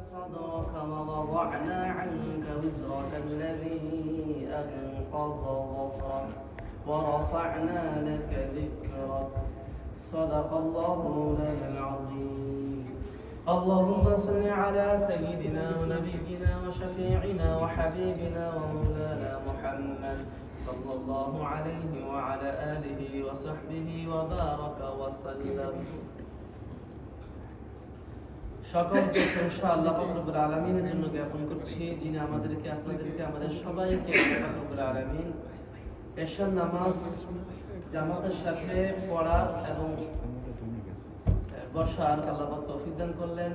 صدرك ووضعنا عنك وزرك الذي أنقض ظهرك ورفعنا لك ذكرك صدق الله مولانا العظيم. اللهم صل على سيدنا ونبينا وشفيعنا وحبيبنا ومولانا محمد صلى الله عليه وعلى آله وصحبه وبارك وسلم. সকল প্রশংসা আল্লাহ পাক রব্বুল আলামিনের জন্য জ্ঞাপন করছি, যিনি আমাদেরকে আপনাদেরকে আমাদের সবাইকে আল্লাহ পাক রব্বুল আলামিন এশার নামাজ জামাতের সাথে পড়ার এবং বসার আল্লাহ পাক তৌফিক দান করলেন,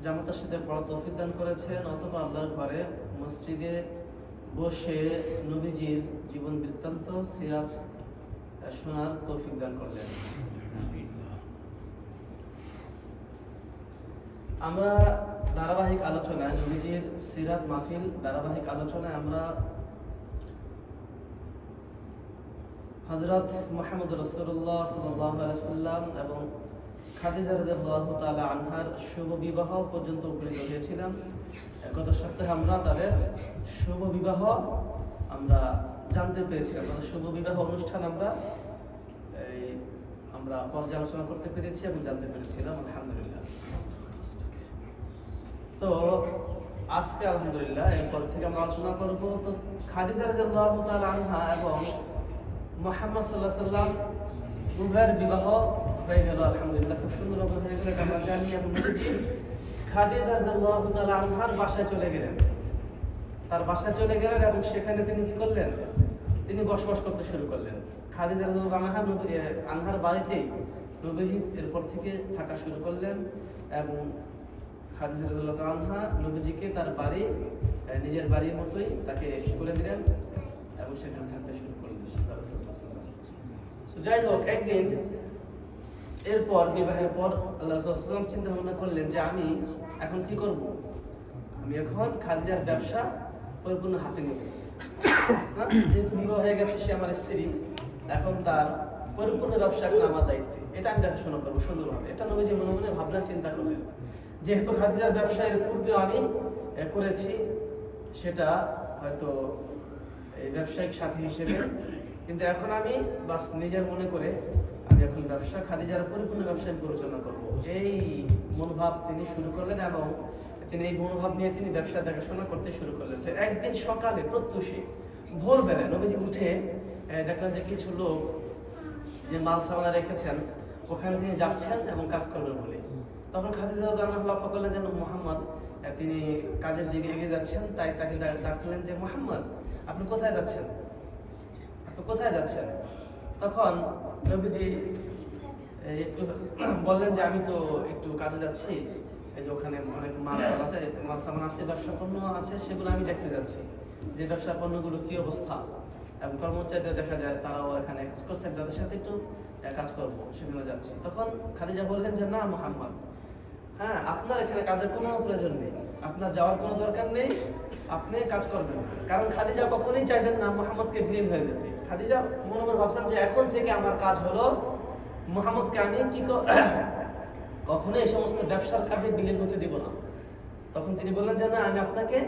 জামাতের সাথে পড়ার তৌফিক দান করেছেন। অথবা আল্লাহর ঘরে মসজিদে বসে নবীজির জীবন বৃত্তান্ত সিরাত শোনার তৌফিক দান করলেন। আমরা ধারাবাহিক আলোচনায় নবীজির সিরাত মাহফিল ধারাবাহিক আলোচনায় আমরা হযরত মুহাম্মদ রাসূলুল্লাহ সাল্লাল্লাহু আলাইহি ওয়াসাল্লাম এবং খাদিজা রাদিয়াল্লাহু তাআলা আনহার শুভ বিবাহ পর্যন্ত উপনীত হয়েছিলাম। গত সপ্তাহে আমরা তাদের শুভ বিবাহ আমরা জানতে পেরেছিলাম, তাদের শুভ বিবাহ অনুষ্ঠান আমরা পর্যালোচনা করতে পেরেছি এবং জানতে পেরেছিলাম, আলহামদুলিল্লাহ। তো আজকে আলহামদুলিল্লাহ এরপর থেকে আমরা আলোচনা করবো তো খাদিজা রাদিয়াল্লাহু তাআলা আনহা এবং মুহাম্মদ সাল্লাল্লাহু আলাইহি ওয়াসাল্লাম উভয়ের বিবাহ হয়ে গেল, আলহামদুলিল্লাহ খুব সুন্দরভাবে হয়ে গেল আমরা জানি। এবং নবীজি খাদিজা রাদিয়াল্লাহু তাআলা আনহার বাসায় চলে গেলেন, তার বাসায় চলে গেলেন এবং সেখানে তিনি কি করলেন, তিনি বসবাস করতে শুরু করলেন। খাদিজা রাদিয়াল্লাহু আনহার বাড়িতেই নবীজি এরপর থেকে থাকা শুরু করলেন এবং খাদিজা রাদিয়াল্লাহু আনহা নবীজিকে তার বাড়ি নিজের বাড়ির মতোই তাকে করে দিলেন এবং সেখানে থাকতে শুরু করলেন। যাই হোক, একদিন এরপর বিবাহের পর আল্লাহ রাসূল সাল্লাল্লাহু আলাইহি ওয়াসাল্লাম চিন্তা ভাবনা করলেন যে আমি এখন কি করব, আমি এখন খাদিজার ব্যবসা পরিপূর্ণ হাতে নেব। যেহেতু বিবাহ হয়ে গেছে, সে আমার স্ত্রী, এখন তার পরিপূর্ণ ব্যবসা এখন আমার দায়িত্বে, এটা আমি দেখাশোনা করবো সুন্দরভাবে। এটা নবীজি মনে মনে ভাবনা চিন্তা করলেন। যেহেতু খাদিজার ব্যবসায়ের পূর্বে আমি করেছি, সেটা হয়তো এই ব্যবসায়িক সাথী হিসেবে, কিন্তু এখন আমি বাস নিজের মনে করে আমি এখন ব্যবসা খাদিজার পরিপূর্ণ ব্যবসায় পরিচালনা করব, এই মনোভাব তিনি শুরু করলেন এবং তিনি এই মনোভাব নিয়ে তিনি ব্যবসা দেখাশোনা করতে শুরু করলেন। তো একদিন সকালে প্রত্যুষে ভোরবেলায় নবীজি উঠে দেখলেন যে কিছু লোক যে মাল সামানা রেখেছেন ওখানে তিনি যাচ্ছেন এবং কাজ করবেন বলে। তখন খাদিজা রাদিয়াল্লাহু আনহা লক্ষ্য করলেন যে মুহাম্মদ তিনি কাজের দিকে এগিয়ে যাচ্ছেন, তাই তাকে ডাকলেন যে মুহাম্মদ আপনি কোথায় যাচ্ছেন, আপনি কোথায় যাচ্ছেন? তখন নবীজি একটু বললেন যে আমি তো একটু কাজে যাচ্ছি, এই যে ওখানে অনেক মাল আছে, মাল সামান আছে, ব্যবসা পণ্য আছে, সেগুলো আমি দেখতে যাচ্ছি যে ব্যবসা পণ্যগুলো কি অবস্থা, এবং কর্মচারীদের দেখা যায় তারাও এখানে কাজ করছে, তাদের সাথে একটু কাজ করবো, সেগুলো যাচ্ছি। তখন খাদিজা বললেন যে না মুহাম্মদ, হ্যাঁ আপনার এখানে কাজের কোনো প্রয়োজন নেই, আপনার যাওয়ার কোনো দরকার নেই, আপনি কাজ করবেন। কারণ খাদিজা কখনোই চাইবেন না মুহাম্মদকে বিলীন হয়ে যেতে। খাদিজা মনে মনে ভাবছেন যে এখন থেকে আমার কাজ হলো মুহাম্মদকে আমি কখনোই এই সমস্ত ব্যবসার কাজে বিলীন হতে দিব না। তখন তিনি বললেন যে না, আমি আপনাকে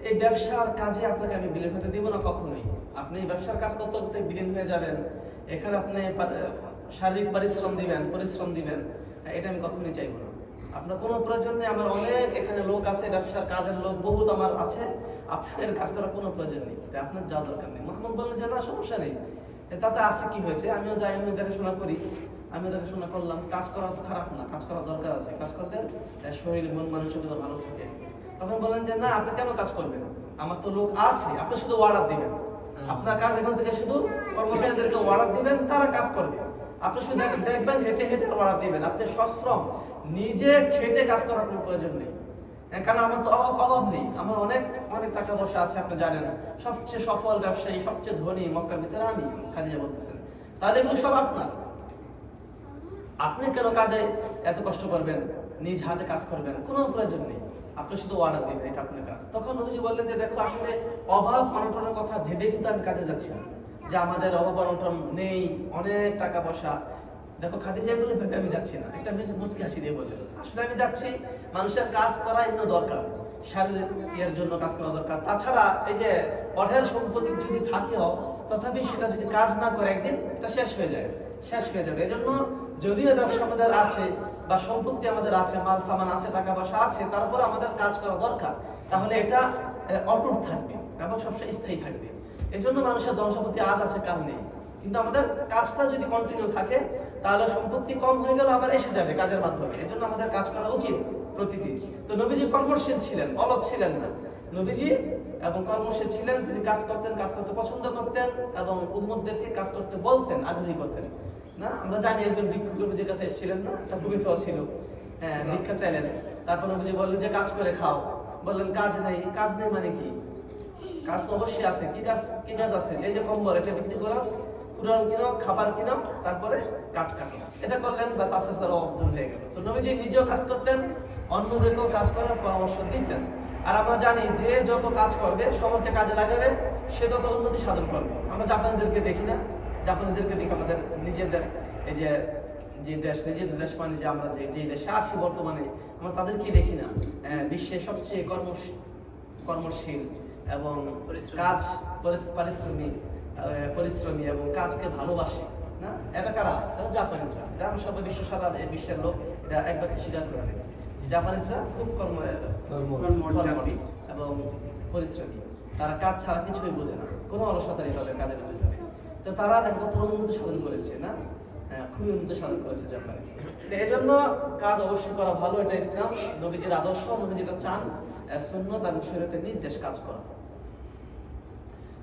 এই ব্যবসার কাজে আপনাকে আমি বিলীন হতে দিব না কখনোই। আপনি এই ব্যবসার কাজ করতে করতে বিলীন হয়ে যাবেন, এখানে আপনি শারীরিক পরিশ্রম দিবেন, এটা আমি কখনোই চাইব না। আপনার কোনো প্রয়োজন নেই, আমার অনেক এখানে লোক আছে, ব্যবসার কাজের লোক বহুত আমার আছে, আপনাদের কাজ করার কোনো প্রয়োজন নেই, আপনার যাওয়ার দরকার নেই। মুহাম্মদ বললেন যে না সমস্যা নেই, তাতে আছে কি হয়েছে, আমিও দেখাশোনা করি, আমিও দেখাশোনা করলাম, কাজ করা তো খারাপ না, কাজ করার দরকার আছে, কাজ করলে শরীর মন মানসিকতা ভালো থাকে। তখন বললেন যে না আপনি কেন কাজ করবেন, আমার তো লোক আছে, আপনি শুধু অর্ডার দিবেন, আপনার কাজ এখন থেকে শুধু কর্মচারীদেরকে অর্ডার দিবেন, তারা কাজ করবে, আপনি শুধু দেখবেন হেঁটে হেঁটে অর্ডার দিবেন, আপনি সশ্রম নিজে খেটে কাজ করার কোনো প্রয়োজন নেই। কারণ আমার তো অভাব নেই, আমার অনেক অনেক টাকা পয়সা আছে, আপনি জানেন সবচেয়ে সফল ব্যবসায়ী, সবচেয়ে ধনী মক্কার ভিতরে আমি, খাদিজা বলতেছেন। তাহলে এগুলো সব আপনার, আপনি কেন কাজে এত কষ্ট করবেন, নিজ হাতে কাজ করবেন, কোনো প্রয়োজন নেই, আপনি শুধু অর্ডার দিবেন, এটা আপনার কাজ। তখন নবীজি বললেন যে দেখো আসলে অভাব অনটনের কথা ভেবে কিন্তু আমি কাজে যাচ্ছি না, যে আমাদের অভাব অনটন নেই, অনেক টাকা পয়সা দেখো খাদিজা এগুলো ভেবে আমি যাচ্ছি না, একটা মেয়ে মুস্কি হাসি দিয়ে বললেন আসলে আমি যাচ্ছি মানুষের কাজ করা এমন দরকার, শারীরের জন্য কাজ করা দরকার। তাছাড়া এই যে অঢেল সম্পত্তি যদি থাকেও তথাপি সেটা যদি কাজ না করে একদিন এটা শেষ হয়ে যাবে। এই জন্য যদিও ব্যবসা আমাদের আছে বা সম্পত্তি আমাদের আছে, মাল সামান আছে, টাকা পয়সা আছে, তারপর আমাদের কাজ করা দরকার, তাহলে এটা অটুট থাকবে এবং সবসময় স্থায়ী থাকবে। এই জন্য মানুষের ধন সম্পত্তি আজ আছে কাল নেই, কিন্তু আমাদের কাজটা যদি কন্টিনিউ থাকে তাহলে সম্পত্তি কম হয়ে গেল আবার এসে যাবে কাজের মাধ্যমে। এই জন্য আমাদের কাজ করা উচিত প্রতিটি। তো নবীজি কর্মশীল ছিলেন, অলস ছিলেন না। নবীজি এবং কর্মশীল ছিলেন, তিনি কাজ করতে পছন্দ করতেন এবং উম্মতদেরকে কাজ করতে বলতেন, আগ্রহী করতেন না। আমরা জানি একজন ভিক্ষুক নবীজির কাছে এসেছিলেন না, তার ভূমিকাও ছিল, হ্যাঁ ভিক্ষা চাইলেন। তারপর নবীজি বললেন যে কাজ করে খাও, বললেন কাজ নেই মানে কি? কাজ তো অবশ্যই আছে। কি কাজ আছে? এই যে কম্বল এটা বিক্রি করো, কুরআন কিনো, খাবার কিনো, তারপরে কাঠ কাটো, এটা করলেন বা আস্তে আস্তে অবদান হয়ে গেল। তো নবীজি নিজেও কাজ করতেন, অন্যদেরকেও কাজ করার পরামর্শ দিতেন। আর আমরা জানি যে যত কাজ করবে, সময়কে কাজে লাগাবে, সে তত উন্নতি সাধন করবে। আমরা জাপানিদেরকে দেখি না? জাপানিদেরকে দেখি আমাদের নিজেদের এই যে নিজেদের দেশ মানে যে আমরা যে দেশে আছি বর্তমানে, আমরা তাদেরকে দেখি না বিশ্বের সবচেয়ে কর্মশীল এবং কাজ পরিশ্রমী এবং কাজকে ভালোবাসে না? এটা কারা? জাপানিজরা। এটা আমরা সবাই সারা বিশ্বের লোক এটা একবারকে স্বীকার করে নেবে। জাপানিজরা খুব কর্মী এবং পরিশ্রমী, তারা কাজ ছাড়া কিছুই বোঝে না, কোনো অলসতা নেই তাদের কাজের ভিতরে। তো তারা কত উন্নতি সাধন করেছে না? খুবই উন্নতি সাধন করেছে জাপানিজ। এই জন্য কাজ অবশ্যই করা ভালো, এটা ইসলাম নবীজির আদর্শ, নবীজিটা চান সুন্নাত এবং শরীয়তের নির্দেশ কাজ করা।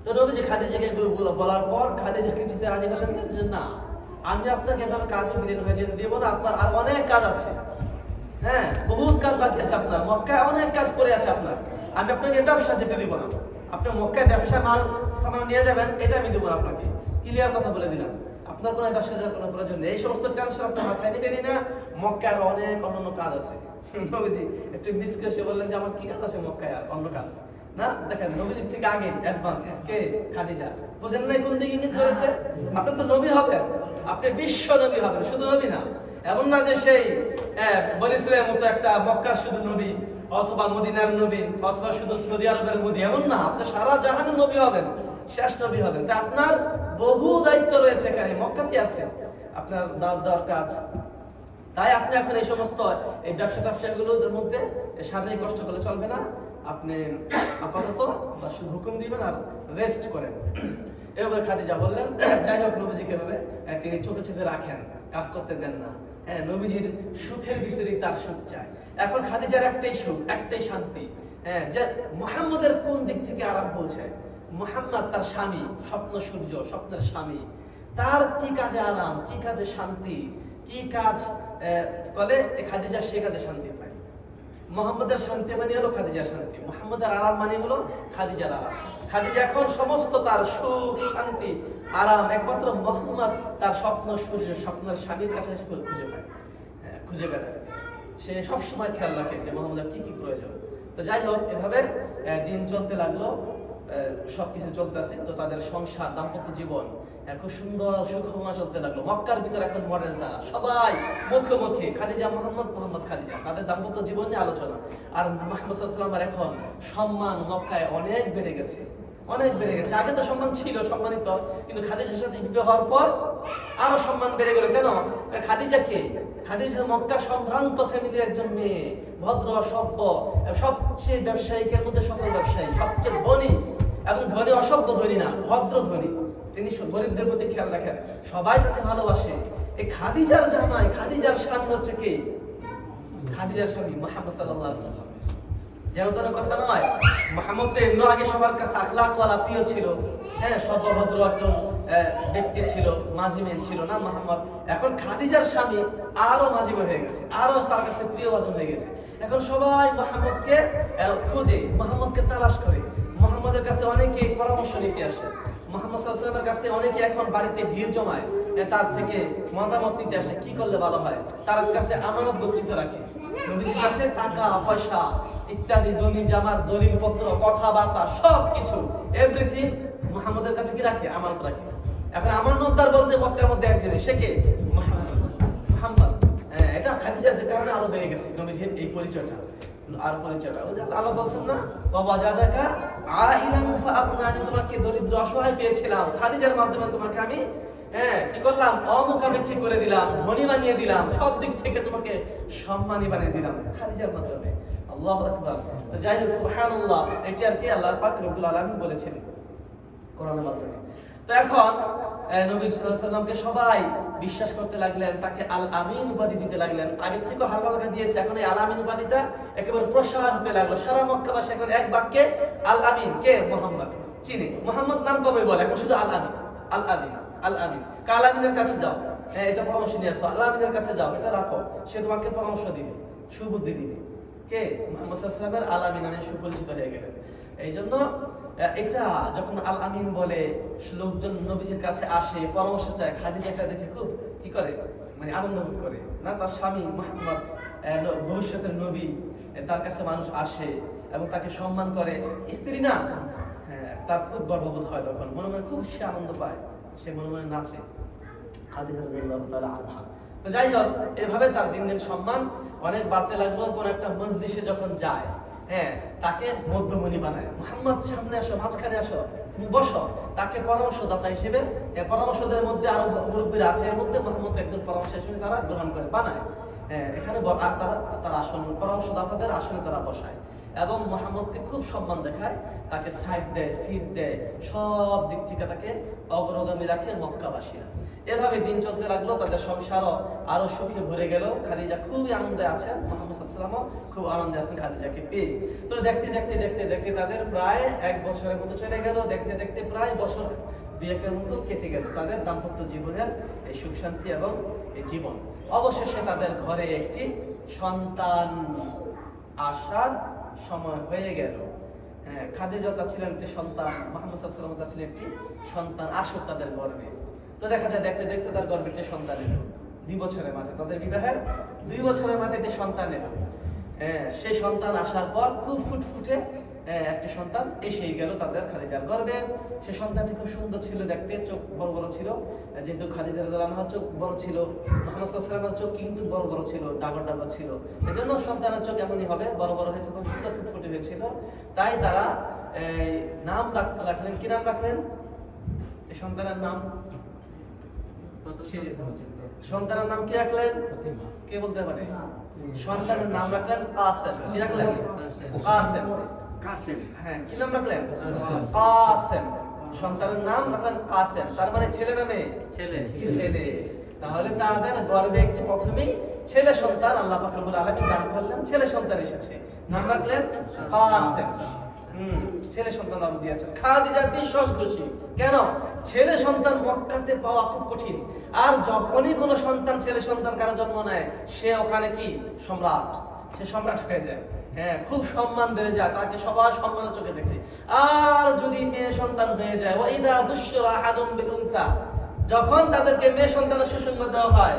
তো নবীজি খাদিজাকে বলার পর খাদিজা কিছুতে রাজি হলেন যে না, আমি আপনাকে এভাবে কাজে বিলীন হয়ে যেতে দিব না, আপনার আর অনেক কাজ আছে, হ্যাঁ বহুত কাজ বাকি আছে, আপনার মক্কায় অনেক কাজ পড়ে আছে আপনার, আমি আপনাকে ব্যবসা যেতে দিব না। আপনি মক্কায় ব্যবসা মাল সামান নিয়ে যাবেন, এটা আমি দেবো না আপনাকে, ক্লিয়ার কথা বলে দিলাম। আপনার কোনো ব্যবসা যাওয়ার কোনো প্রয়োজন নেই, এই সমস্ত টেনশন আপনার মাথায় নেবেনই না। মক্কায় আর অনেক অন্যান্য কাজ আছে। নবীজি একটু মিসকে বললেন যে আমার কি কাজ আছে মক্কায় আর অন্য কাজ না? দেখেন নবীজির থেকে আগে অ্যাডভান্স কে? খাদিজা। বুঝেন নাই কোন দিকে ইঙ্গিত করেছে? আপনি তো নবী হবেন, আপনি বিশ্ব নবী হবেন, শুধু নবী না। এমন না যে সেই বনি ইসরাইলের মতো একটা মক্কার শুধু নবী অথবা মদিনার নবী অথবা শুধু সৌদি আরবের নবী, এমন না। আপনি সারা জাহানের নবী হবেন, শেষ নবী হবেন। তা আপনার বহু দায়িত্ব রয়েছে এখানে, মক্কাতে আছে আপনার দাওয়াত দেওয়ার কাজ। তাই আপনি এখন এই সমস্ত এই ব্যবসাগুলোর মধ্যে শারীরিক কষ্ট করলে চলবে না। আপনি আপাতত বা শুধু হুকুম দিবেন আর রেস্ট করেন। এভাবে খাদিজা বললেন। যাই হোক নবীজিকে এভাবে তিনি চোখে রাখেন, কাজ করতে দেন না। হ্যাঁ, নবীজির সুখের ভিতরেই তার সুখ চায়। এখন খাদিজার একটাই সুখ, একটাই শান্তি, হ্যাঁ, যে মুহাম্মদের কোন দিক থেকে আরাম পৌঁছায়। মুহাম্মদ তার স্বামী, স্বপ্ন সূর্য, স্বপ্নের স্বামী, তার কি কাজে আরাম, কি কাজে শান্তি, কি কাজ করলে খাদিজা সে কাজে শান্তি পায়। মুহাম্মদের শান্তি মানে হলো খাদিজার শান্তি, মুহাম্মদের আরাম মানে হলো খাদিজার আরাম। খাদিজা এখন সমস্ত তার সুখ শান্তি আরাম একমাত্র মুহাম্মদ তার স্বপ্ন সূর্য, স্বপ্নের স্বামীর কাছে খুঁজে বেড়ায়। সে সবসময় খেয়াল রাখে যে মুহাম্মদের কি কি প্রয়োজন। তো যাই হোক এভাবে দিন চলতে লাগলো, সবকিছু চলতেছে। তো তাদের সংসার, দাম্পত্য জীবন খুব সুন্দর সুখময় চলতে লাগলো। মক্কার ভিতরে এখন মডেল তারা সবাই মুখোমুখি, খাদিজা মোহাম্মদ খাদিজা, তাদের দাম্পত্য জীবন নিয়ে আলোচনা। আর মুহাম্মদ সাল্লাল্লাহু আলাইহি ওয়াসাল্লামের এখন সম্মান মক্কায় অনেক বেড়ে গেছে। আগে তো সম্মান ছিল, সম্মানিত, কিন্তু খাদিজার সাথে বিবাহ হওয়ার পর আরো সম্মান বেড়ে গেল। কেন? খাদিজা কে? খাদিজা মক্কা সম্ভ্রান্ত ফ্যামিলির একজন মেয়ে, ভদ্র সভ্য, সবচেয়ে ব্যবসায়িকের মধ্যে সফল ব্যবসায়ী, সবচেয়ে ধনী, এবং ধনী অসভ্য ধনী না, ভদ্র ধনী। তিনি গরিবদের প্রতি খেয়াল রাখেন, সবাই তাকে ভালোবাসে। এই খাদিজার জামাই, খাদিজার স্বামী হচ্ছে কে? খাদিজার স্বামী মুহাম্মদ সাল্লাল্লাহু আলাইহি ওয়াসাল্লাম। যেন তার কথা নয়, মুহাম্মদ তো এমনি আগে সবার কাছে আখলাকওয়ালা প্রিয় ছিল, হ্যাঁ, সভ্যভদ্র একজন ব্যক্তি ছিল, মাজিমেন ছিল না মুহাম্মদ। এখন খাদিজার স্বামী আরো মাজিমে হয়ে গেছে, আরো তার কাছে প্রিয়ভাজন হয়ে গেছে। এখন সবাই মুহাম্মদকে খোঁজে, মুহাম্মদকে তালাশ করে। মুহাম্মদের কাছে অনেকে পরামর্শ নিতে আসে, মুহাম্মদ সাল্লাল্লাহু আলাইহি ওয়াসাল্লামের কাছে অনেকে এখন বাড়িতে ভিড় জমায়, তার থেকে মতামত নিতে আসে কি করলে ভালো হয়। তার কাছে আমানত গচ্ছিত রাখে, নবীজির কাছে টাকা পয়সা ইত্যাদি, জমি জামার দলিল পত্র, কথাবার্তা সবকিছু এভরিথিং মুহাম্মদের কাছে কি রাখে? আমানত রাখে। এখন আমানতদার বলতে মক্কার মধ্যে একজনই, সে কে? মুহাম্মদ। মুহাম্মদ। এটা খাদিজার যে কারণে আরো বেড়ে গেছে নবীজির এই পরিচয়টা, আর পরিচয়টা ওই যে আল্লাহ বলছেন না, বাবা জাদাকা আইলাম ফাআগনা, তোমাকে দরিদ্র অসহায় পেয়েছিলাম, খাদিজার মাধ্যমে তোমাকে আমি কি করলাম, অমুখাপেক্ষী করে দিলাম, ধনী বানিয়ে দিলাম, সব দিক থেকে তোমাকে সম্মানী বানিয়ে দিলাম খাদিজার মাধ্যমে। আল্লাহু আকবার। তো যাই হোক, সুবহানাল্লাহ, এটি আর কি আল্লাহ পাক রব্বুল আলামিন বলেছেন কোরআনের মাধ্যমে। তো এখন নবী সাল্লাল্লাহু আলাইহি ওয়াসাল্লামকে সবাই বিশ্বাস করতে লাগলেন, তাকে আল আমিন উপাধি দিতে লাগলেন। আগের থেকে হালকা হালকা দিয়েছে, এখন এই আল আমিন উপাধিটা একেবারে প্রসার হতে লাগলো। সারা মক্কাবাসী এখন এক বাক্যে আল আমিন, কে? মুহাম্মদ চিনে। মুহাম্মদ নাম কমই বলে, এখন শুধু আল আমিন, আল আমিন, আল আমিন। আল আমিনের কাছে যাও, এটা পরামর্শ নিয়ে আসো, আল আমিনের কাছে যাও, এটা রাখো, সে তোমাকে পরামর্শ দিবে, সুবুদ্ধি দিবে। কে? মুহাম্মদ সাল্লাল্লাহু আলাইহি ওয়াসাল্লামের আল আমিন নামে সুপরিচিত হয়ে গেলেন। এই জন্য এটা যখন আল আমিন বলে, লোকজন নবীজির কাছে আসে, পরামর্শ চায়, খাদিজা এটা দেখে খুব কি করে, মানে আনন্দ বোধ করে না, তার স্বামী মুহাম্মদ ভবিষ্যতের নবী, তার কাছে মানুষ আসে এবং তাকে সম্মান করে, স্ত্রী না, তার খুব গর্ববোধ হয়, তখন মনে মনে খুব সে আনন্দ পায়, সে মনে মনে নাচে খাদিজা রাদিয়াল্লাহু তাআলা আনহা। তো যাই হোক, এভাবে তার দিন দিন সম্মান অনেক বাড়তে লাগলো। কোন একটা মজলিসে যখন যায়, তাকে মধ্যমণি বানায়, মুহাম্মদ সামনে আসো, মাঝখানে আসো, তুমি বসো, তাকে পরামর্শদাতা হিসেবে, পরামর্শদের মধ্যে আরো মুরব্বীরা আছে, এর মধ্যে মুহাম্মদ একজন পরামর্শ হিসেবে তারা গ্রহণ করে, বানায়, এখানে তার আসন, পরামর্শদাতাদের আসনে তারা বসায় এবং মুহাম্মদকে খুব সম্মান দেখায়, তাকে সাইড দেয়, সিট দেয়, সব দিক থেকে তাকে অগ্রগামী রাখে মক্কাবাসীরা। এভাবে দিন চলতে লাগলো, তাদের সংসারও আরো সুখে ভরে গেল। খাদিজা খুবই আনন্দে আছেন, মুহাম্মদ সাল্লাল্লাহু আলাইহি ওয়াসাল্লামও খুব আনন্দে আছেন খাদিজাকে পেয়ে। তো দেখতে দেখতে দেখতে দেখতে তাদের প্রায় 1 বছরের মতো চলে গেল। দেখতে দেখতে প্রায় বছর 2-1 মতো কেটে গেল তাদের দাম্পত্য জীবনের এই সুখ শান্তি এবং এই জীবন। অবশেষে তাদের ঘরে একটি সন্তান আসার সময় হয়ে গেল। খাদিজা চাচ্ছিলেন একটি সন্তান, মুহাম্মদ সাল্লাল্লাহু আলাইহি ওয়াসাল্লাম চাচ্ছিলেন একটি সন্তান আসুক তাদের গর্ভে। তো দেখা যায় দেখতে দেখতে তার গর্ভে একটি সন্তান এলো। 2 বছরের মাথায়, তাদের বিবাহের 2 বছরের মাথায় একটি সন্তান এলো। সেই সন্তান আসার পর খুব ফুটফুটে একটি সন্তান এসেই গেল তাদের খাদিজার গর্ভে। সেই সন্তানটি খুব সুন্দর ছিল দেখতে, চোখ বড় বড় ছিল, যেহেতু খাদিজা রাদিয়াল্লাহু আনহার চোখ বড় ছিল, মুহাম্মদ সাল্লাল্লাহু আলাইহি ওয়াসাল্লামের চোখ কিন্তু বড় বড় ছিল, ডাগর ডাগর ছিল, এজন্য সন্তানের চোখ এমনই হবে, বড় বড় হয়েছে, খুব সুন্দর ফুটফুটে হয়েছিল। তাই তারা নাম রাখলেন, কি নাম রাখলেন এই সন্তানের নাম? সন্তানের নাম কি রাখলেন? কে বলতে পারে? সন্তানের নাম রাখলেন কাসেম। কি রাখলেন? কাসেম। কাসেম, হ্যাঁ, কি নাম রাখলেন? কাসেম। সন্তানের নাম রাখলেন কাসেম, তার মানে ছেলে না মেয়ে? ছেলে। ছেলে। তাহলে তাদের গর্ভে একটি প্রথমেই ছেলে সন্তান আল্লাহ পাক রব্বুল আলামিন দান করলেন, ছেলে সন্তান এসেছে, নাম রাখলেন কাসেম। ছেলে সন্তান নাম দিয়েছেন। খাদিজা ভীষণ খুশি। কেন? ছেলে সন্তান মক্কাতে পাওয়া খুব কঠিন, আর যখনই কোনো সন্তান, ছেলে সন্তান কারো জন্ম নেয়, সে ওখানে কি সম্রাট, সে সম্রাট হয়ে যায়। খুব সম্মান বেড়ে যায়, তাকে সবার সম্মানের চোখে দেখে। আর যদি মেয়ে সন্তান হয়ে যায়, ওয়াইদা বুশরা আহাদুম বিল উনসা, যখন তাদেরকে মেয়ে সন্তানের সুসংবাদ দেওয়া হয়,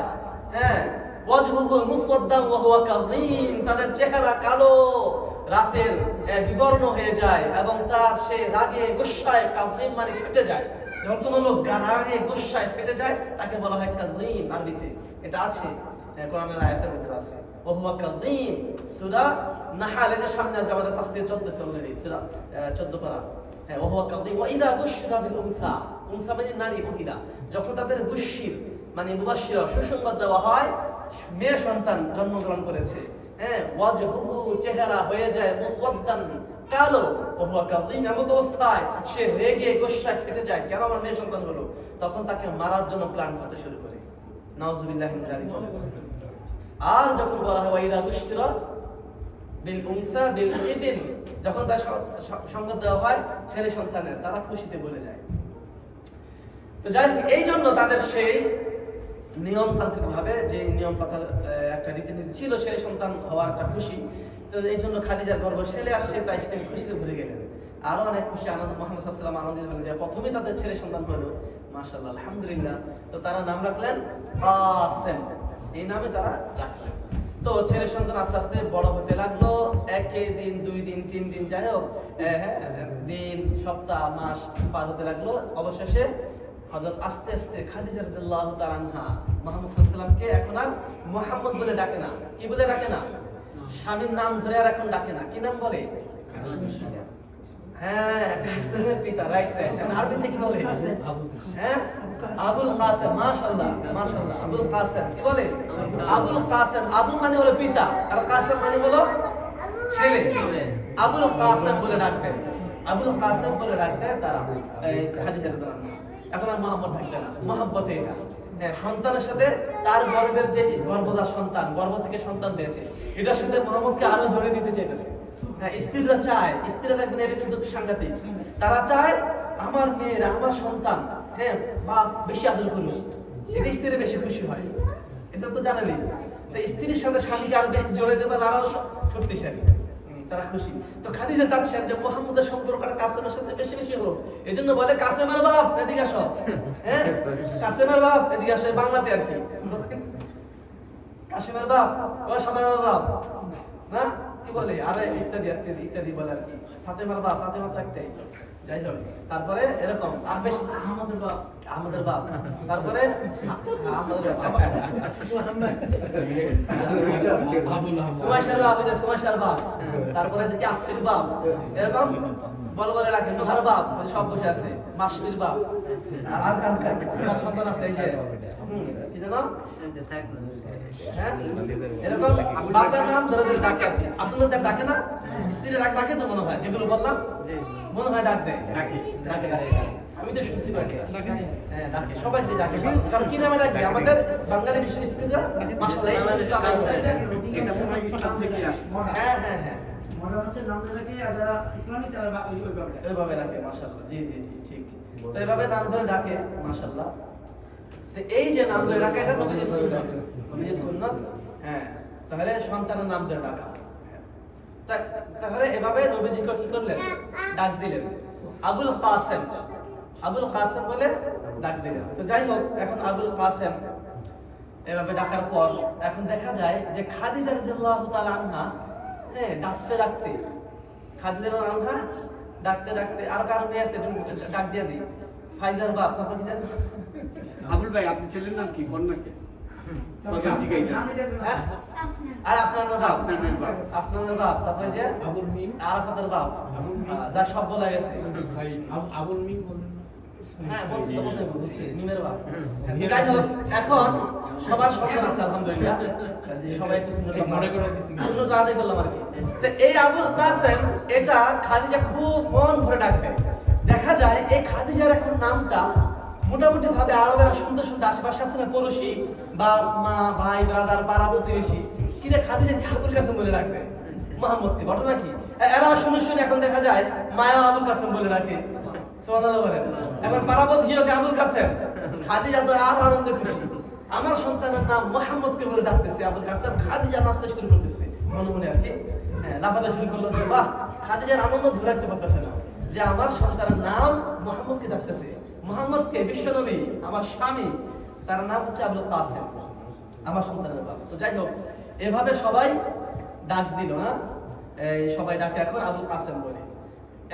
ওয়াজহুহু মুসওয়াদ্দান ওয়া হুয়া কাযীম, তাদের চেহারা কালো, রাতের বিবর্ণ হয়ে যায় এবং তার সে রাগে গুসায়, কাযীম মানে ফেটে যায়। যখন কোনো লোক রাগে গুসায় ফেটে যায়, তাকে বলা হয় কাযীম আরবিতে। এটা আছে কোরআনের আয়াতের ভিতরে আছে, ওয়া হুয়া কাযীম। সূরা নাহাল এর সামনে আমাদের তাফসীর চলতেছে অলরেডি, সূরা 14 পারা। ওয়া হুয়া কাযীম ওয়া ইদা বুশরা বিল উনসা, উনসা মানে নারী, মহিলা, যখন তাদের বুশির মানে মুবাশশিরা সুসংবাদ দেওয়া হয়, মেয়ে সন্তান জন্মগ্রহণ করেছে, ওয়াজহুহু চেহারা হয়ে যায় মুসওয়াদ্দান কালো, ওয়া হুয়া কাযীম, এমন অবস্থায় সে রেগে গুসায় ফেটে যায়, কেন আমার মেয়ে সন্তান হলো, তখন তাকে মারার জন্য প্ল্যান করতে শুরু করে। নাউযুবিল্লাহি মিন যালিক। আর যখন বলা হয় ওয়াইদা বুশরা বিল উনসা বিল ইবিন, যখন তার সংবাদ দেওয়া হয় ছেলে সন্তানের, তারা খুশিতে ভরে যায়। তো যাই হোক, এই জন্য তাদের সেই নিয়মতান্ত্রিক ভাবে যে নিয়ম পাতার একটা রীতিনীতি ছিল, ছেলে সন্তান হওয়ার একটা খুশি। তো এই জন্য খাদিজার গর্ভ ছেলে আসছে, তাই সেটা খুশিতে ভরে গেলেন। আরো অনেক খুশি, আনন্দ, মুহাম্মদ সাল্লাল্লাহু আলাইহি ওয়াসাল্লাম আনন্দিত হলেন যে প্রথমেই তাদের ছেলে সন্তান হলো, মাশাআল্লাহ, আলহামদুলিল্লাহ। তো তারা নাম রাখলেন কাসেম, এই নামে তারা রাখলেন। তো ছেলে সন্তান আস্তে আস্তে বড় হতে লাগলো, 1 দিন 2 দিন 3 দিন, যাই হোক দিন, সপ্তাহ, মাস পার হতে লাগলো। অবশেষে হযরত আস্তে আস্তে খাদিজা রাদিয়াল্লাহু তাআলা আনহা মুহাম্মদ সাল্লাল্লাহু আলাইহি ওয়াসাল্লামকে এখন আর মুহাম্মদ বলে ডাকে না। কি বলে ডাকে না? স্বামীর নাম ধরে আর এখন ডাকে না। কি নাম বলে? হ্যাঁ, ইসলামের পিতা, রাইট রাইট। আরবিতে কি বলে? হ্যাঁ, আবুল কাসেম। মাশাআল্লাহ মাশাআল্লাহ, আবুল কাসেম। কি বলে? আবুল কাসেম। আবু মানে হলো পিতা, আর কাসেম মানে হলো ছেলে। আবুল কাসেম বলে ডাকতেন, আবুল কাসেম বলে ডাকতেন তারা খাদিজা রাদিয়াল্লাহু আনহা। এখন আর মোহাম্মদ ডাকতে না, মোহাম্মতে এটা। হ্যাঁ, সন্তানের সাথে তার গর্ভের যে গর্ভদার সন্তান, গর্ভ থেকে সন্তান দিয়েছে, এটার সাথে মোহাম্মদকে আরো জড়িয়ে দিতে চাইতেছে। হ্যাঁ, স্ত্রীরা চায়, স্ত্রীরা দেখবেন এটা কিন্তু সাংঘাতিক। তারা চায় আমার মেয়ের, আমার সন্তান, হ্যাঁ, বাপ বেশি আদর করুক, এতে স্ত্রী বেশি খুশি হয়। এটা তো জানেনই। তো স্ত্রীর সাথে স্বামীকে আরো বেশি জড়িয়ে দেবে, আরো শক্তিশালী, তারা খুশি। তো খাদিজা চাচ্ছেন যে মুহাম্মদের সম্পর্কটা কাসেমের সাথে বেশি বেশি হোক। এজন্য বলে কাসেমের বাপ এদিকে আসো। হ্যাঁ, কাসেমের বাপ এদিকে আসো, বাংলাতে আর কি। কাসেমের বাপ ও শামামের বাপ না, কি বলে আরে ইত্যাদি ইত্যাদি ইত্যাদি বলে আর কি। ফাতেমার বাপ, ফাতেমা তো একটাই, যাই হোক। তারপরে এরকম আর বেশি আহমদের বাপ, আহমদের বাপ, তারপরে আহমদের বাপ, সুমাইশার বাপ, সুমাইশার বাপ, তারপরে যে কি আসফির বাপ, এরকম বল বলে রাখেন। নোহার বাপ সব বসে আছে, মাসফির বাপ, আর কার সন্তান আছে এই যে কি জানো, হ্যাঁ, এরকম বাপের নাম ধরে ধরে ডাকে। আপনাদের ডাকে না? স্ত্রীরা ডাকে তো মনে হয়, যেগুলো বললাম মনে হয় ডাক দেয়, ডাকে ডাকে ডাকে। আমি তো শুনছি ডাকে, হ্যাঁ ডাকে, সবাই ডাকে। কারণ কি নামে ডাকে? আমাদের বাঙালি বিশ্ব স্ত্রীরা মাশাআল্লাহ এই জিনিসটা আদায় করে। এটা মনে হয় ইসলাম থেকে আসে। হ্যাঁ হ্যাঁ হ্যাঁ, মডার্ন আছে নাম ধরে ডাকে, আর যারা ইসলামিক তারা ওইভাবে ডাকে। মাশাআল্লাহ, জি জি জি, ঠিক। তো এইভাবে নাম ধরে ডাকে, মাশাআল্লাহ। তো এই যে নাম ধরে ডাকা, এটা নবীজির সুন্নাত, নবীজির সুন্নাত। হ্যাঁ, তাহলে সন্তানের নাম ধরে ডাকা। তাহলে এভাবে নবীজিকে কি করলেন? ডাক দিলেন আবুল কাসেম, আবুল কাসেম বলে ডাক দিলেন। তো যাই হোক, এখন আবুল কাসেম এভাবে ডাকার পর এখন দেখা যায় যে খাদিজা রাদিয়াল্লাহু তাআলা আনহা, হ্যাঁ, ডাকতে ডাকতে, খাদিজা রাদিয়াল্লাহু আনহা ডাকতে ডাকতে, আর কারো মেয়ে আছে ডাক দিয়ে দিই, ফাইজার বাপ। তারপর কি জানেন? আবুল ভাই, আপনার ছেলের নাম কি? কন্যাকে আর আপনার বাপ, আপনার বাপ, তারপরে যে আবুল মিম, আরাফাতের বাপ, যা সব বলা গেছে। আবুল মিম বলেন। হ্যাঁ, বলছি তো, বলছি মিমের বাপ। যাই হোক, এখন সবার সন্তান আছে আলহামদুলিল্লাহ, যে সবাই একটু মনে করে দিছি, সুন্নত আদায় করলাম আর কি। তো এই আবুল কাসেম, এটা খাদিজা খুব মন ভরে ডাকবে। দেখা যায় এই খাদিজার এখন নামটা মোটামুটি ভাবে আরবেরা সুন্দর সুন্দর আশেপাশে আছে না, পড়োশি বা মা ভাই ব্রাদার পাড়া প্রতিবেশী, কিরে খাদিজা আবুল কাসেম বলে রাখবে মুহাম্মদকে। ঘটনা কি? এরা শুনে শুনে এখন দেখা যায় মায়া আবুল কাসেম বলে রাখে। সুবহানাল্লাহ বলেন। এখন পাড়া প্রতিবেশী আবুল কাসেম, খাদিজা তো আর আনন্দে খুশি, আমার সন্তানের নাম মুহাম্মদকে বলে ডাকতেছে আবুল কাসেম। খাদিজা নাচতে শুরু করতেছে মনে মনে আর কি, হ্যাঁ, লাফাতে শুরু করলো যে বাহ, খাদিজার আনন্দ ধরে রাখতে পারতেছে না যে আমার সন্তানের নাম মুহাম্মদকে ডাকতেছে। মুহাম্মদকে, বিশ্বনবী, আমার স্বামী, তার নাম হচ্ছে আবুল কাসেম, আমার সন্তানের বাপ। তো যাই হোক, এভাবে সবাই ডাক দিল না, সবাই ডাকে এখন আবুল কাসেম বলে।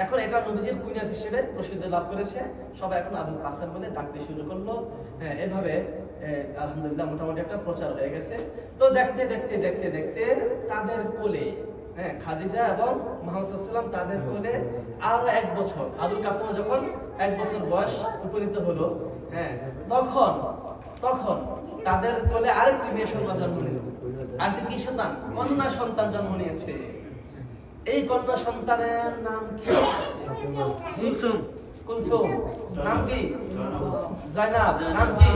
এখন এটা নবীজির কুনিয়াত হিসেবে প্রসিদ্ধি লাভ করেছে, সবাই এখন আবুল কাসেম বলে ডাকতে শুরু করলো। হ্যাঁ, এভাবে আলহামদুলিল্লাহ মোটামুটি একটা প্রচার হয়ে গেছে। তো দেখতে দেখতে দেখতে দেখতে তাদের কোলে, হ্যাঁ, খাদিজা এবং মুহাম্মদ সাল্লাল্লাহু আলাইহি ওয়াসাল্লাম, তাদের কোলে আরো 1 বছর, আবুল কাসেম যখন 1 বছর বয়স উপনীত হলো, হ্যাঁ, তখন তাদের কোলে আরেকটি মেয়ে সন্তান জন্ম নিল। আরেকটি কি সন্তান? কন্যা সন্তান জন্ম নিয়েছে। এই কন্যা সন্তানের নাম কি? কুলসুম। কুলসুম। নাম কি? জয়নাব। নাম কি?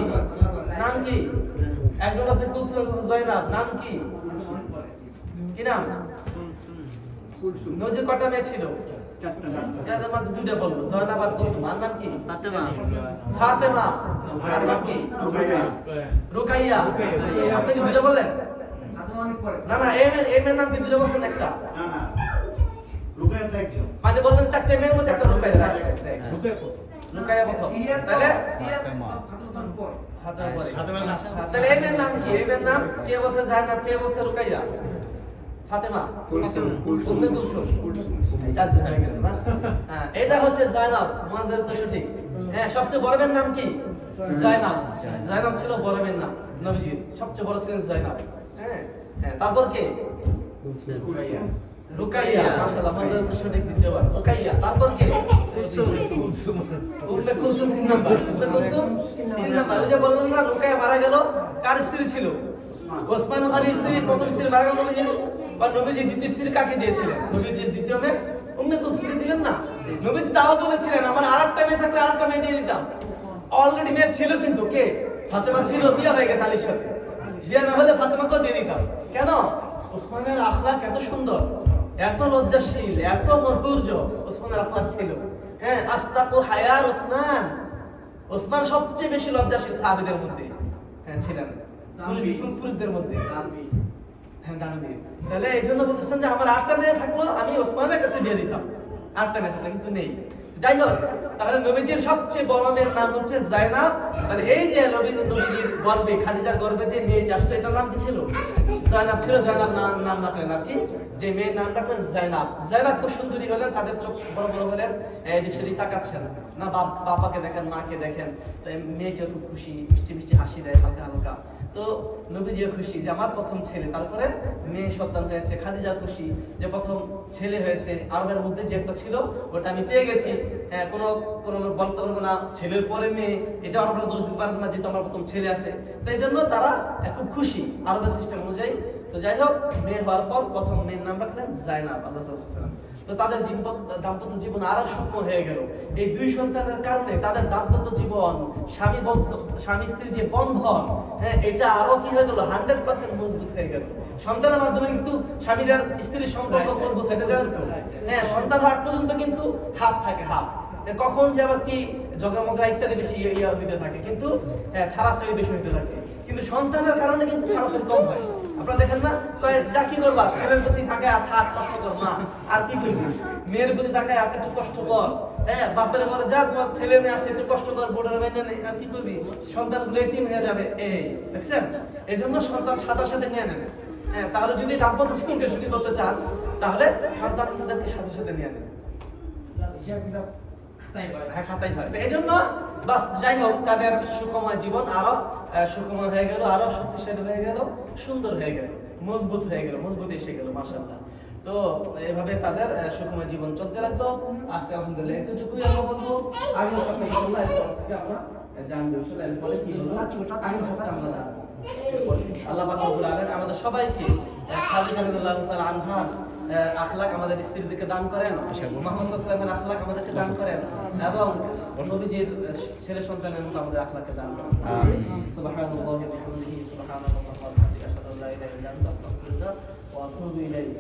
নাম কি? একজন আছে কুলসুম, জয়নাব। নাম কি? কি নাম? কুলসুম। নজির কটা মেয়ে ছিল? 4টা। মাত্র 2টা বলবো, জয়নাব আর কুলসুম। আর নাম কি? ফাতেমা। ফাতেমা। আর নাম কি? রুকাইয়া। আপনি কি 2টা বললেন? না না, এই মেয়ের নাম কি? 2টা বলছেন, একটা? না না, রুকাইয়া তো একজন। মানে বললেন 4টে মেয়ের মধ্যে একটা রুকাইয়া। রুকাইয়া প্রথম, তাহলে ফাতেমা পরে। তাহলে এই মেয়ের নাম কি? এই মেয়ের নাম কে বলছে? জায়নাব। কে বলছে? রুকাইয়া। ফাতেমা। কুলসুম। হ্যাঁ, এটা হচ্ছে জায়নাব, মুহাজির তো সঠিক। হ্যাঁ, সবচেয়ে বড় মেয়ের নাম কি? জায়নাব। জায়নাব ছিল বড় মেয়ের নাম, নবীজির সবচেয়ে বড় ছিলেন জায়নাব। হ্যাঁ হ্যাঁ, তারপর কে? রুকাইয়া। মাশাআল্লাহ, আমাদের সঠিক দ্বিতীয়বার রুকাইয়া। তারপর কে? উম্মে কুলসুম 3 নাম্বার। উম্মে কুলসুম 3 নাম্বার। ওই যে বললাম না রুকাইয়া মারা গেল, কার স্ত্রী ছিল? ওসমান গনির স্ত্রী। প্রথম স্ত্রী মারা গেল নবীজি, বা নবীজি দ্বিতীয় স্ত্রী কাকে দিয়েছিলেন? নবীজির দ্বিতীয় মেয়ে উম্মে কুলসুমকে দিলেন না। নবীজি তাও বলেছিলেন আমার আরেকটা মেয়ে থাকলে আরেকটা মেয়ে দিয়ে দিতাম। অলরেডি মেয়ে ছিল কিন্তু, কে? ফাতেমা ছিল, বিয়ে হয়ে গেছে আলীর সাথে। বিয়ে না হলে ফাতেমাকেও দিয়ে দিতাম। কেন? ওসমানের আখলাক এত সুন্দর, এত লজ্জাশীল, এত মধুর্য ওসমানের আখলাক ছিল। হ্যাঁ, আস্তাকু হায়ার ওসমান। ওসমান সবচেয়ে বেশি লজ্জাশীল সাহাবীদের মধ্যে হ্যাঁ ছিলেন, পুরুষদের মধ্যে। হ্যাঁ, দানবীর। তাহলে এই জন্য বলতেছেন যে আমার আটটা মেয়ে থাকলো, আমি ওসমানের কাছে বিয়ে দিতাম। আটটা মেয়ে থাকলে কিন্তু নেই। যাই হোক, তাহলে নবীজির সবচেয়ে বড় মেয়ের নাম হচ্ছে জায়নাব। তাহলে এই যে নবীজির গর্ভে, খাদিজার গর্ভে যে মেয়েটি আসলো, এটার নাম কি ছিল? জায়নাব ছিল। জায়নাব নাম রাখলেন আর কি, যে মেয়ের নাম রাখলেন জায়নাব। জায়নাব খুব সুন্দরী হলেন, তাদের চোখ বড় বড় হলেন, এদিক সেদিক তাকাচ্ছেন না, বাবাকে দেখেন, মাকে দেখেন। তো মেয়েটিও খুব খুশি, মিষ্টি মিষ্টি হাসি দেয় হালকা হালকা। তো নবীজিও খুশি যে আমার প্রথম ছেলে। তারপরে মেয়ে সন্তান হয়েছে, খাদিজা খুশি যে প্রথম ছেলে হয়েছে। আরবের মধ্যে যে একটা ছিল ওটা আমি পেয়ে গেছি। কোনো বলতে পারবো না ছেলের পরে মেয়ে, এটা আমরা দোষ দিতে পারবো না, যেহেতু আমার প্রথম ছেলে আছে। তো এই জন্য তারা খুব খুশি আরবের সিস্টেম অনুযায়ী। তো যাই হোক, মেয়ে হওয়ার পর প্রথম মেয়ের নাম রাখলেন জায়নাব আল্লাহ সাল্লাল্লাহু আলাইহি ওয়াসাল্লাম। তো তাদের দাম্পত্য জীবন আরো সূক্ষ্ম হয়ে গেল। এই দুই সন্তানের কারণে তাদের দাম্পত্য জীবন, স্বামী স্ত্রীর যে বন্ধন, হ্যাঁ, এটা আরো কি হয়ে গেল? 100% মজবুত হয়ে গেল। সন্তানের মাধ্যমে কিন্তু স্বামীদের স্ত্রীর সম্পর্ক মজবুত হয়, এটা জানেন তো? হ্যাঁ, সন্তান আগ পর্যন্ত কিন্তু হাফ থাকে, হাফ। কখন যে আবার কি জগামগা ইত্যাদি বেশি হইতে থাকে, কিন্তু ছাড়াছাড়ি বেশি হইতে থাকে। কিন্তু সন্তানের কারণে কিন্তু ছাড়াছাড়ি কম হয়। আপনারা দেখেন না, যা কি করবা, ছেলের প্রতি তাকায় আর থাক কষ্ট কর মা, আর কি করবি? মেয়ের প্রতি তাকায় আর একটু কষ্ট কর। হ্যাঁ, বাপের বলে যা তোমার ছেলে মেয়ে আছে একটু কষ্ট কর, বোর্ডের বাইরে নেই, আর কি করবি? সন্তানগুলো এতিম হয়ে যাবে। এই দেখছেন, এই জন্য সন্তান সাথে সাথে নিয়ে নেন। হ্যাঁ, তাহলে যদি দাম্পত্য জীবনকে সুখী করতে চান, তাহলে সন্তানদেরকে সাথে সাথে নিয়ে নেন। হ্যাঁ, খাতাই হয়। এই জন্য বাস, যাই হোক, তাদের সুখময় জীবন আরো সুখময় হয়ে গেল, আরো শক্তিশালী হয়ে গেল, সুন্দর হয়ে গেল, মজবুত হয়ে গেল, মজবুত এসে গেল, মাশাআল্লাহ। তো এইভাবে তাদের সুখময় জীবন চলতে লাগলো। আজকে আলহামদুলিল্লাহ এতটুকুই আমরা বলবো। আগামী সপ্তাহে ইনশাআল্লাহ এর থেকে আমরা জানবো ইনশাআল্লাহ এরপরে কি হলো, আগামী সপ্তাহে আমরা জানবো। আল্লাহ পাক রব্বুল আলামিন আমাদের সবাইকে খাদিজা রাদিয়াল্লাহু তাআলা আনহার আখলাক আমাদের স্ত্রীদেরকে দান করেন, মুহাম্মদ সাল্লাল্লাহু আলাইহি ওয়াসাল্লামের আখলাক আমাদেরকে দান করেন, এবং নবীজির ছেলে সন্তানের মতো আমাদের আখলাককে দান করেন। সুবহানাল্লাহি ওয়া বিহামদিহি, সুবহানাল্লাহি ওয়া বিহামদিহি, আশহাদু আল্লা ইলাহা ইল্লা আনতা, আস্তাগফিরুকা ওয়া আতুবু ইলাইক।